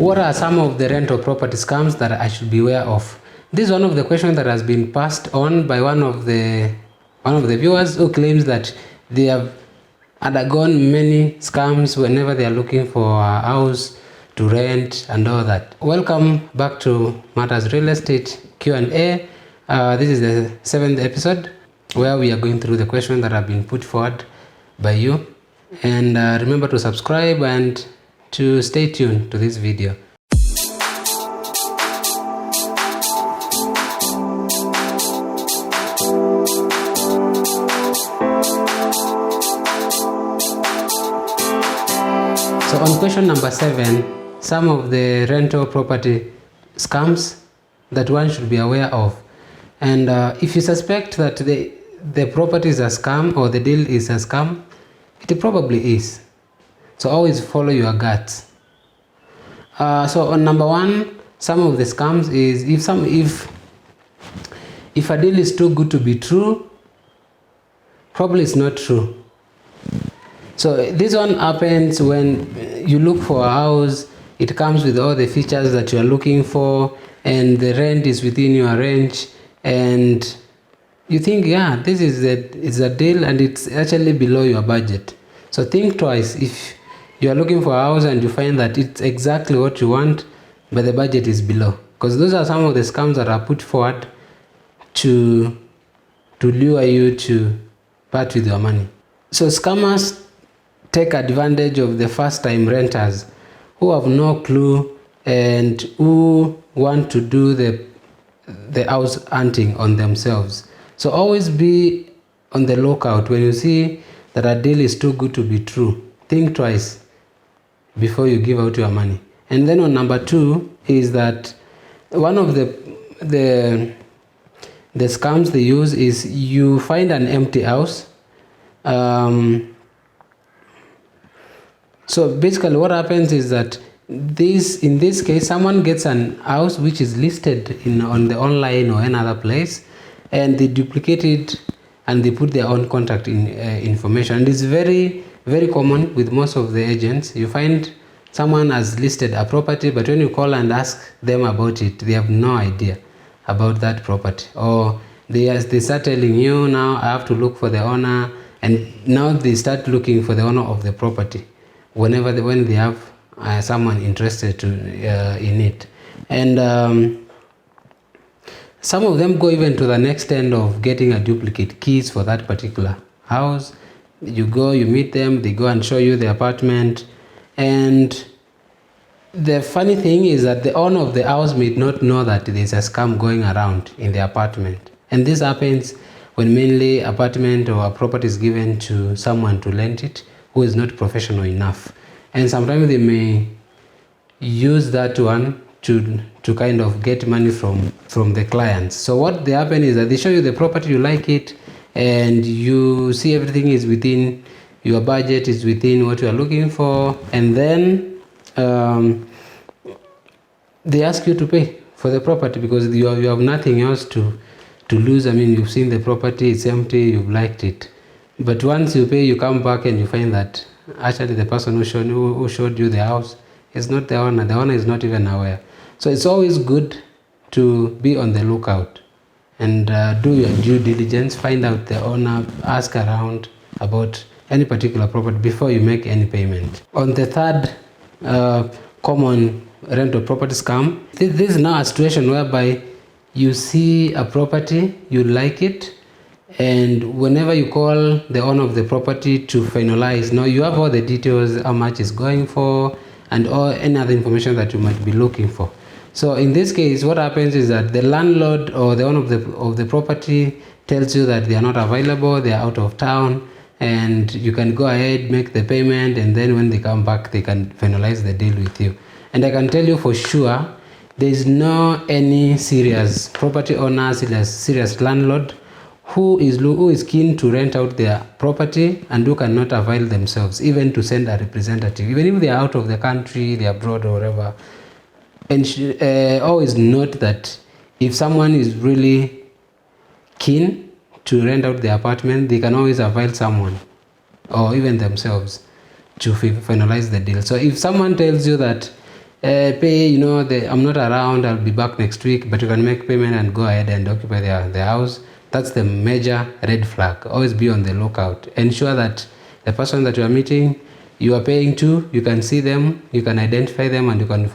What are some of the rental property scams that I should be aware of? This is one of the questions that has been passed on by one of the viewers who claims that they have undergone many scams whenever they are looking for a house to rent and all that. Welcome back to Matters Real Estate Q&A. This is the 7th episode where we are going through the questions that have been put forward by you. And remember to subscribe and to stay tuned to this video. So on question number 7, some of the rental property scams that one should be aware of. And if you suspect that the property is a scam or the deal is a scam, it probably is. So always follow your guts. So on number 1, some of the scams is if a deal is too good to be true, probably it's not true. So this one happens when you look for a house, it comes with all the features that you are looking for, and the rent is within your range, and you think, yeah, this is a deal, and it's actually below your budget. So think twice if you are looking for a house and you find that it's exactly what you want, but the budget is below. Because those are some of the scams that are put forward to lure you to part with your money. So scammers take advantage of the first-time renters who have no clue and who want to do the house hunting on themselves. So always be on the lookout when you see that a deal is too good to be true. Think twice before you give out your money. And then on number 2 is that one of the scams they use is you find an empty house. So basically what happens is that in this case, someone gets an house which is listed on the online or another place, and they duplicate it and they put their own contact information. And it's very, very common with most of the agents. You find someone has listed a property, but when you call and ask them about it, they have no idea about that property. Or they start telling you, now I have to look for the owner, and now they start looking for the owner of the property when they have someone interested in it. And some of them go even to the next end of getting a duplicate keys for that particular house. You go, you meet them, they go and show you the apartment. And the funny thing is that the owner of the house may not know that there's a scam going around in the apartment. And this happens when mainly apartment or a property is given to someone to rent it who is not professional enough. And sometimes they may use that one to kind of get money from the clients. So what they happen is that they show you the property, you like it, and you see everything is within your budget, is within what you are looking for, and then they ask you to pay for the property because you have nothing else to lose. I mean, you've seen the property, it's empty, you've liked it. But once you pay, you come back and you find that actually the person who showed you the house is not the owner. The owner is not even aware. So it's always good to be on the lookout and do your due diligence, find out the owner, ask around about any particular property before you make any payment. On the third common rental property scam, this is now a situation whereby you see a property, you like it, and whenever you call the owner of the property to finalize, now you have all the details, how much it's going for, and any other information that you might be looking for. So in this case, what happens is that the landlord or the owner of the property tells you that they are not available, they are out of town, and you can go ahead, make the payment, and then when they come back, they can finalize the deal with you. And I can tell you for sure, there is no any serious property owner, serious landlord who is keen to rent out their property and who cannot avail themselves even to send a representative, even if they are out of the country, they are abroad or wherever. And always note that if someone is really keen to rent out the apartment, they can always avail someone or even themselves to finalize the deal. So if someone tells you that pay, you know, I'm not around, I'll be back next week, but you can make payment and go ahead and occupy the house. That's the major red flag. Always be on the lookout. Ensure that the person that you are meeting, you are paying to, you can see them, you can identify them, and you can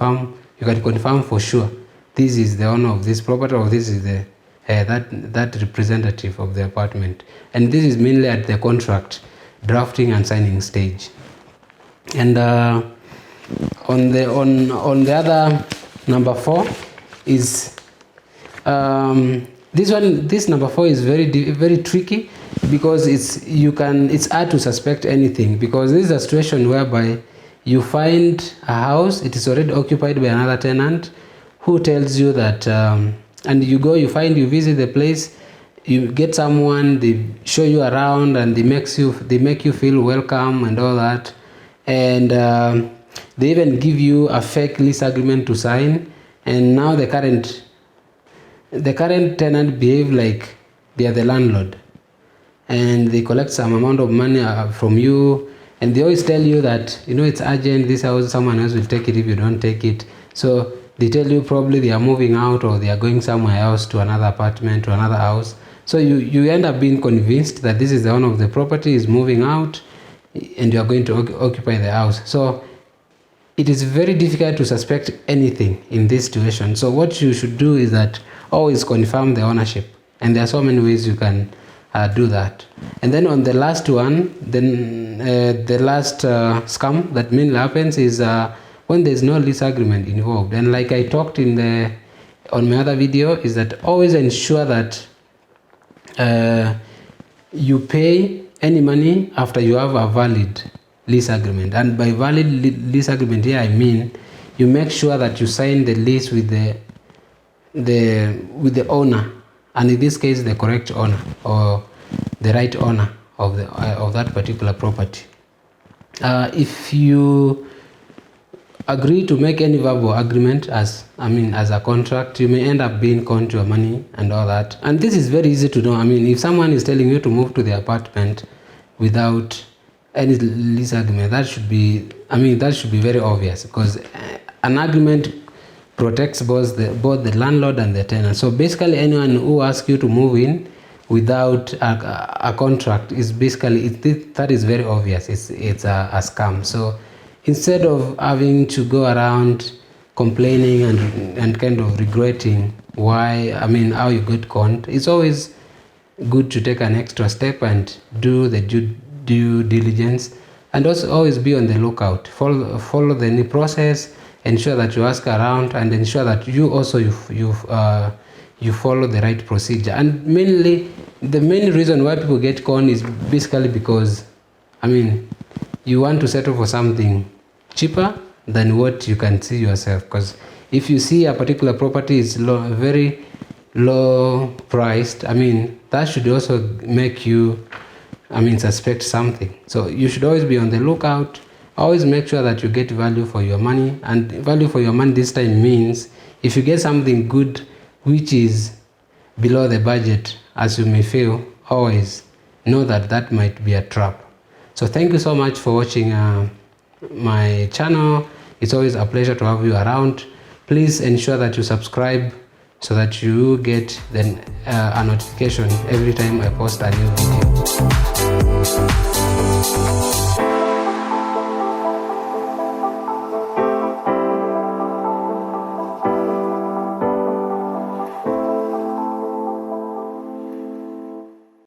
confirm for sure this is the owner of this property, or this is the that representative of the apartment. And this is mainly at the contract drafting and signing stage. And on the other, number 4 is this number 4 is very tricky, because it's hard to suspect anything, because this is a situation whereby you find a house, it is already occupied by another tenant who tells you that and you visit the place, you get someone, they show you around, and they make you feel welcome and all that, and they even give you a fake lease agreement to sign. And now the current tenant behave like they are the landlord, and they collect some amount of money from you, and they always tell you that, you know, it's urgent, this house, someone else will take it if you don't take it. So they tell you probably they are moving out, or they are going somewhere else, to another apartment, to another house. So you end up being convinced that this is the owner of the property, is moving out, and you are going to occupy the house. So it is very difficult to suspect anything in this situation. So what you should do is that always confirm the ownership, and there are so many ways you can do that. And then on the last one, the last scam that mainly happens is when there's no lease agreement involved. And like I talked on my other video, is that always ensure that you pay any money after you have a valid lease agreement. And by valid lease agreement here, I mean you make sure that you sign the lease with the owner, and in this case the correct owner, or the right owner of that particular property. If you agree to make any verbal agreement as a contract, you may end up being conned your money and all that. And this is very easy to know. I mean, if someone is telling you to move to the apartment without any lease agreement, that should be very obvious, because an agreement protects both the landlord and the tenant. So basically, anyone who asks you to move in without a contract is basically that is very obvious. It's a scam. So instead of having to go around complaining and kind of regretting how you got conned, it's always good to take an extra step and do the due diligence, and also always be on the lookout. Follow the process. Ensure that you ask around, and ensure that you also you follow the right procedure. And mainly, the main reason why people get conned is basically because you want to settle for something cheaper than what you can see yourself. Because if you see a particular property is very low priced, that should also make you suspect something. So you should always be on the lookout. Always make sure that you get value for your money. And value for your money this time means if you get something good which is below the budget, as you may feel, always know that might be a trap. So thank you so much for watching my channel. It's always a pleasure to have you around. Please ensure that you subscribe so that you get a notification every time I post a new video.